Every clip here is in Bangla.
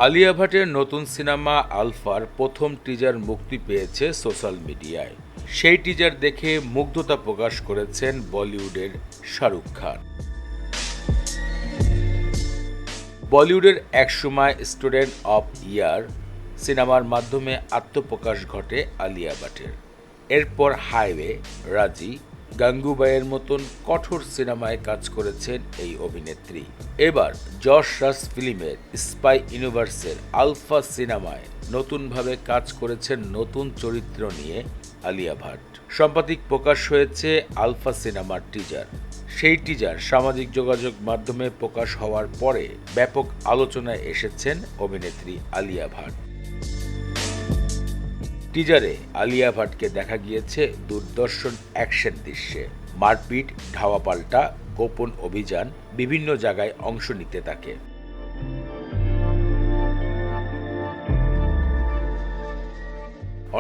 আলিয়া ভাটের নতুন সিনেমা আলফার প্রথম টিজার মুক্তি পেয়েছে সোশ্যাল মিডিয়ায়। সেই টিজার দেখে মুগ্ধতা প্রকাশ করেছেন বলিউডের শাহরুখ খান। বলিউডের একসময় স্টুডেন্ট অফ ইয়ার সিনেমার মাধ্যমে আত্মপ্রকাশ ঘটে আলিয়া ভাটের। এরপর হাইওয়ে, রাজি, গাঙ্গুবাইয়ের মতন কঠোর সিনেমায় কাজ করেছেন এই অভিনেত্রী। এবার যশ রাজ ফিল্মের স্পাই ইউনিভার্সের আলফা সিনেমায় নতুনভাবে কাজ করেছেন নতুন চরিত্র নিয়ে আলিয়া ভাট। সম্প্রতি প্রকাশ হয়েছে আলফা সিনেমার টিজার। সেই টিজার সামাজিক যোগাযোগ মাধ্যমে প্রকাশ হওয়ার পরে ব্যাপক আলোচনায় এসেছেন অভিনেত্রী আলিয়া ভাট। টিজারে আলিয়া ভাটকে দেখা গিয়েছে দুর্দর্শন অ্যাকশন দৃশ্যে, মারপিট, ধাওয়া পাল্টা, গোপন অভিযান, বিভিন্ন জায়গায় অংশ নিতে তাকে।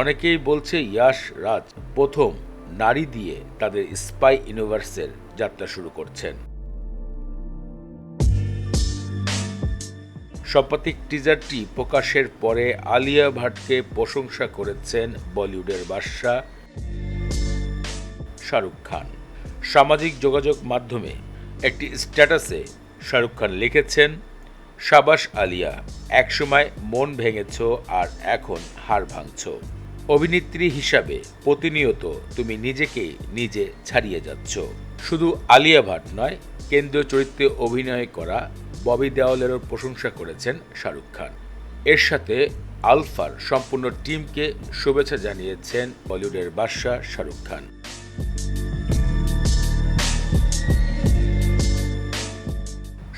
অনেকেই বলছে ইয়াশ রাজ প্রথম নারী দিয়ে তাদের স্পাই ইউনিভার্সের যাত্রা শুরু করছেন। সাম্প্রতিক টিজারটি প্রকাশের পরে আলিয়া ভাটকে প্রশংসা করেছেন বলিউডের বাদশা শাহরুখ খান। সামাজিক যোগাযোগ মাধ্যমে একটি স্ট্যাটাসে শাহরুখ খান লিখেছেন, শাবাশ আলিয়া, একসময় মন ভেঙেছ আর এখন হাড় ভাঙছ। অভিনেত্রী হিসাবে প্রতিনিয়ত তুমি নিজেকে নিজে ছাড়িয়ে যাচ্ছ। শুধু আলিয়া ভাট নয়, কেন্দ্রীয় চরিত্রে অভিনয় করা ববি দেওয়ালেরও প্রশংসা করেছেন শাহরুখ খান। এর সাথে আলফার সম্পূর্ণ টিমকে শুভেচ্ছা জানিয়েছেন বলিউডের বাদশা শাহরুখ খান।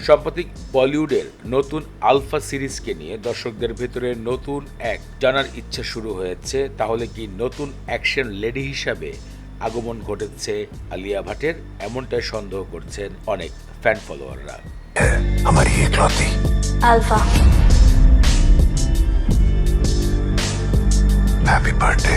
সম্প্রতি বলিউডের নতুন আলফা সিরিজকে নিয়ে দর্শকদের ভেতরে নতুন এক জানার ইচ্ছা শুরু হয়েছে। তাহলে কি নতুন অ্যাকশন লেডি হিসাবে আগমন ঘটেছে আলিয়া ভাটের? এমনটাই সন্দেহ করছেন অনেক ফ্যান ফলোয়াররা। हमारी इकलौती अल्फा। Happy birthday.